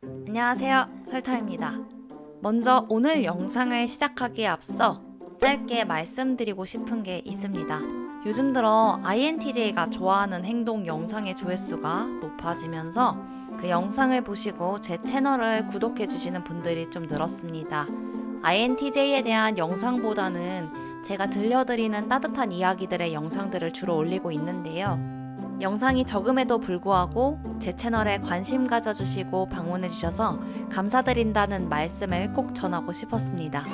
안녕하세요, 설탕입니다. 먼저 오늘 영상을 시작하기에 앞서 짧게 말씀드리고 싶은 게 있습니다. 요즘 들어 INTJ가 좋아하는 행동 영상의 조회수가 높아지면서 그 영상을 보시고 제 채널을 구독해 주시는 분들이 좀 늘었습니다. INTJ에 대한 영상보다는 제가 들려드리는 따뜻한 이야기들의 영상들을 주로 올리고 있는데요. 영상이 적음에도 불구하고 제 채널에 관심 가져주시고 방문해주셔서 감사드린다는 말씀을 꼭 전하고 싶었습니다.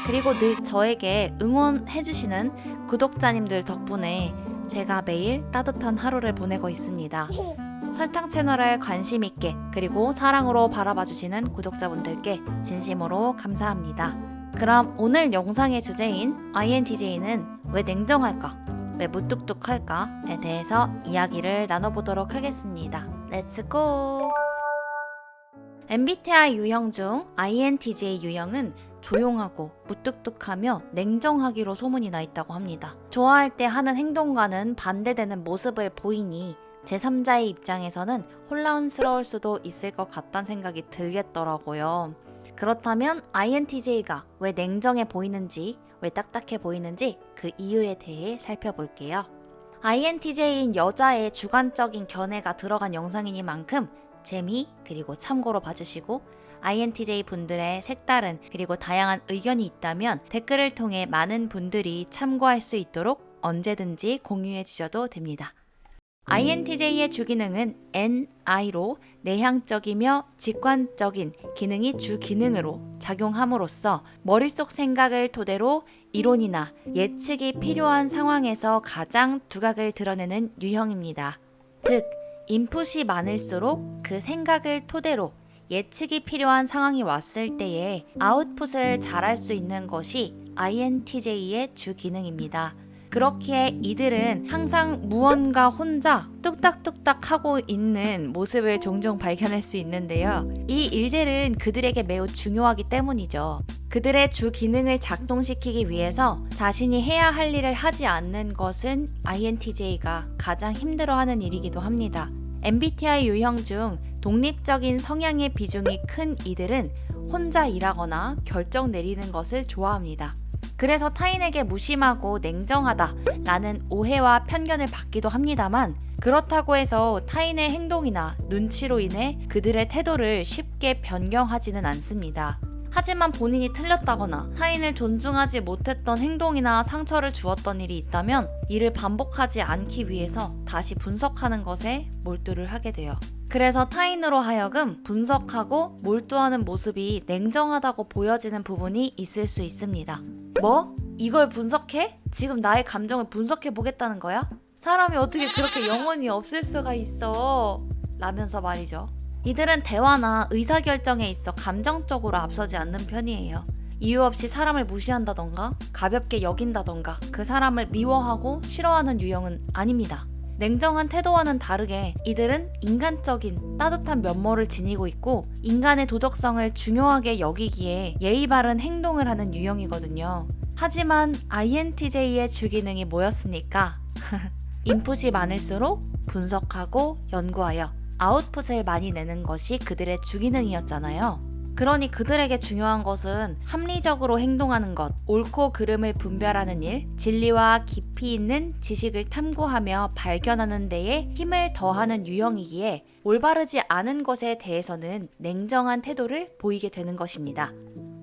그리고 늘 저에게 응원해주시는 구독자님들 덕분에 제가 매일 따뜻한 하루를 보내고 있습니다. 설탕 채널을 관심있게 그리고 사랑으로 바라봐주시는 구독자분들께 진심으로 감사합니다. 그럼 오늘 영상의 주제인 INTJ는 왜 냉정할까? 왜 무뚝뚝할까에 대해서 이야기를 나눠보도록 하겠습니다. 렛츠고! MBTI 유형 중 INTJ 유형은 조용하고 무뚝뚝하며 냉정하기로 소문이 나 있다고 합니다. 좋아할 때 하는 행동과는 반대되는 모습을 보이니 제3자의 입장에서는 혼란스러울 수도 있을 것 같다는 생각이 들겠더라고요. 그렇다면 INTJ가 왜 냉정해 보이는지, 왜 딱딱해 보이는지 그 이유에 대해 살펴볼게요. INTJ인 여자의 주관적인 견해가 들어간 영상이니만큼 재미 그리고 참고로 봐주시고 INTJ 분들의 색다른 그리고 다양한 의견이 있다면 댓글을 통해 많은 분들이 참고할 수 있도록 언제든지 공유해 주셔도 됩니다. INTJ의 주기능은 NI로 내향적이며 직관적인 기능이 주기능으로 작용함으로써 머릿속 생각을 토대로 이론이나 예측이 필요한 상황에서 가장 두각을 드러내는 유형입니다. 즉, 인풋이 많을수록 그 생각을 토대로 예측이 필요한 상황이 왔을 때에 아웃풋을 잘할 수 있는 것이 INTJ의 주기능입니다. 그렇기에 이들은 항상 무언가 혼자 뚝딱뚝딱 하고 있는 모습을 종종 발견할 수 있는데요. 이 일들은 그들에게 매우 중요하기 때문이죠. 그들의 주 기능을 작동시키기 위해서 자신이 해야 할 일을 하지 않는 것은 INTJ가 가장 힘들어하는 일이기도 합니다. MBTI 유형 중 독립적인 성향의 비중이 큰 이들은 혼자 일하거나 결정 내리는 것을 좋아합니다. 그래서 타인에게 무심하고 냉정하다라는 오해와 편견을 받기도 합니다만 그렇다고 해서 타인의 행동이나 눈치로 인해 그들의 태도를 쉽게 변경하지는 않습니다. 하지만 본인이 틀렸다거나 타인을 존중하지 못했던 행동이나 상처를 주었던 일이 있다면 이를 반복하지 않기 위해서 다시 분석하는 것에 몰두를 하게 돼요. 그래서 타인으로 하여금 분석하고 몰두하는 모습이 냉정하다고 보여지는 부분이 있을 수 있습니다. 뭐? 이걸 분석해? 지금 나의 감정을 분석해 보겠다는 거야? 사람이 어떻게 그렇게 영혼이 없을 수가 있어? 라면서 말이죠. 이들은 대화나 의사결정에 있어 감정적으로 앞서지 않는 편이에요. 이유 없이 사람을 무시한다던가 가볍게 여긴다던가 그 사람을 미워하고 싫어하는 유형은 아닙니다. 냉정한 태도와는 다르게 이들은 인간적인 따뜻한 면모를 지니고 있고 인간의 도덕성을 중요하게 여기기에 예의 바른 행동을 하는 유형이거든요. 하지만 INTJ의 주기능이 뭐였습니까? 인풋이 많을수록 분석하고 연구하여 아웃풋을 많이 내는 것이 그들의 주기능이었잖아요. 그러니 그들에게 중요한 것은 합리적으로 행동하는 것, 옳고 그름을 분별하는 일, 진리와 깊이 있는 지식을 탐구하며 발견하는 데에 힘을 더하는 유형이기에 올바르지 않은 것에 대해서는 냉정한 태도를 보이게 되는 것입니다.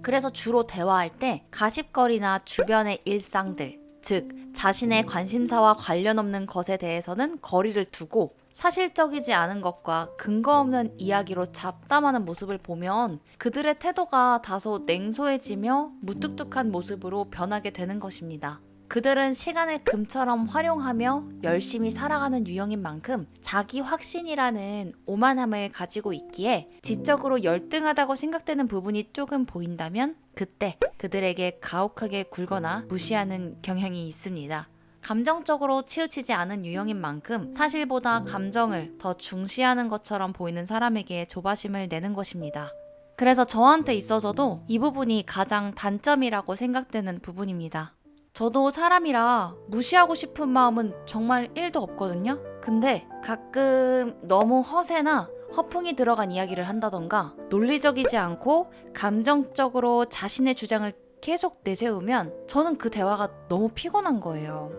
그래서 주로 대화할 때 가십거리나 주변의 일상들, 즉 자신의 관심사와 관련 없는 것에 대해서는 거리를 두고 사실적이지 않은 것과 근거 없는 이야기로 잡담하는 모습을 보면 그들의 태도가 다소 냉소해지며 무뚝뚝한 모습으로 변하게 되는 것입니다. 그들은 시간을 금처럼 활용하며 열심히 살아가는 유형인 만큼 자기 확신이라는 오만함을 가지고 있기에 지적으로 열등하다고 생각되는 부분이 조금 보인다면 그때 그들에게 가혹하게 굴거나 무시하는 경향이 있습니다. 감정적으로 치우치지 않은 유형인 만큼 사실보다 감정을 더 중시하는 것처럼 보이는 사람에게 조바심을 내는 것입니다. 그래서 저한테 있어서도 이 부분이 가장 단점이라고 생각되는 부분입니다. 저도 사람이라 무시하고 싶은 마음은 정말 1도 없거든요. 근데 가끔 너무 허세나 허풍이 들어간 이야기를 한다던가 논리적이지 않고 감정적으로 자신의 주장을 계속 내세우면 저는 그 대화가 너무 피곤한 거예요.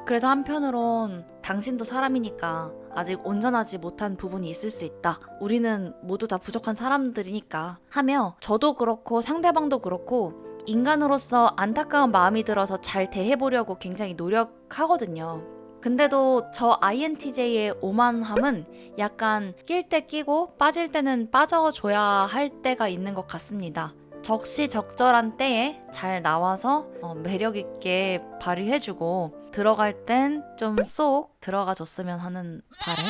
그래서 한편으론 당신도 사람이니까 아직 온전하지 못한 부분이 있을 수 있다. 우리는 모두 다 부족한 사람들이니까 하며 저도 그렇고 상대방도 그렇고 인간으로서 안타까운 마음이 들어서 잘 대해보려고 굉장히 노력하거든요. 근데도 저 INTJ의 오만함은 약간 낄 때 끼고 빠질 때는 빠져줘야 할 때가 있는 것 같습니다. 적시적절한 때에 잘 나와서 매력 있게 발휘해주고 들어갈 땐 좀 쏙 들어가줬으면 하는 바람?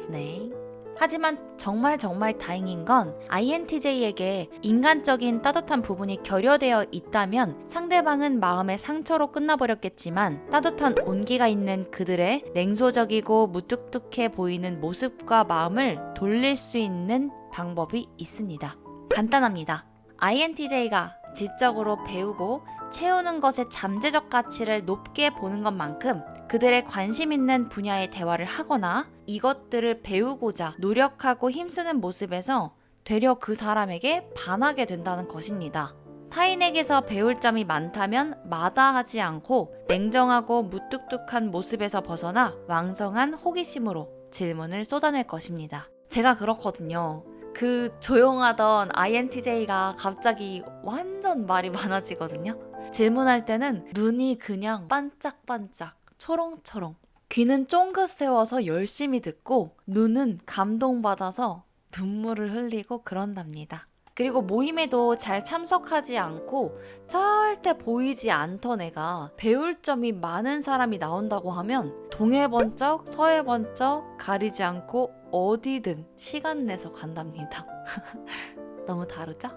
네. 하지만 정말 다행인 건 INTJ에게 인간적인 따뜻한 부분이 결여되어 있다면 상대방은 마음의 상처로 끝나버렸겠지만 따뜻한 온기가 있는 그들의 냉소적이고 무뚝뚝해 보이는 모습과 마음을 돌릴 수 있는 방법이 있습니다. 간단합니다. INTJ가 지적으로 배우고 채우는 것의 잠재적 가치를 높게 보는 것만큼 그들의 관심 있는 분야의 대화를 하거나 이것들을 배우고자 노력하고 힘쓰는 모습에서 되려 그 사람에게 반하게 된다는 것입니다. 타인에게서 배울 점이 많다면 마다하지 않고 냉정하고 무뚝뚝한 모습에서 벗어나 왕성한 호기심으로 질문을 쏟아낼 것입니다. 제가 그렇거든요. 그 조용하던 INTJ가 갑자기 완전 말이 많아지거든요. 질문할 때는 눈이 그냥 반짝반짝 초롱초롱, 귀는 쫑긋 세워서 열심히 듣고 눈은 감동받아서 눈물을 흘리고 그런답니다. 그리고 모임에도 잘 참석하지 않고 절대 보이지 않던 애가 배울 점이 많은 사람이 나온다고 하면 동해번쩍 서해번쩍 가리지 않고 어디든 시간 내서 간답니다. 너무 다르죠?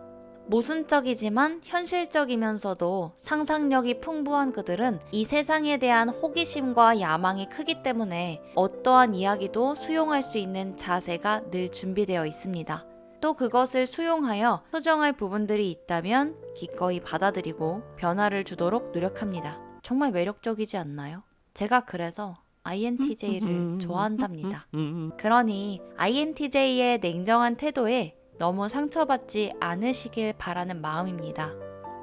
모순적이지만 현실적이면서도 상상력이 풍부한 그들은 이 세상에 대한 호기심과 야망이 크기 때문에 어떠한 이야기도 수용할 수 있는 자세가 늘 준비되어 있습니다. 또 그것을 수용하여 수정할 부분들이 있다면 기꺼이 받아들이고 변화를 주도록 노력합니다. 정말 매력적이지 않나요? 제가 그래서 INTJ를 좋아한답니다. 그러니 INTJ의 냉정한 태도에 너무 상처받지 않으시길 바라는 마음입니다.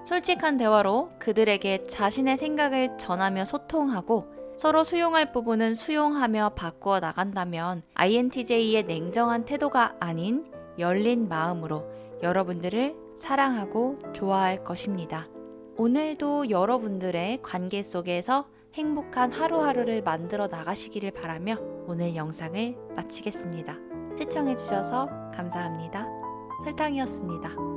솔직한 대화로 그들에게 자신의 생각을 전하며 소통하고 서로 수용할 부분은 수용하며 바꾸어 나간다면 INTJ의 냉정한 태도가 아닌 열린 마음으로 여러분들을 사랑하고 좋아할 것입니다. 오늘도 여러분들의 관계 속에서 행복한 하루하루를 만들어 나가시기를 바라며 오늘 영상을 마치겠습니다. 시청해주셔서 감사합니다. 설탕이었습니다.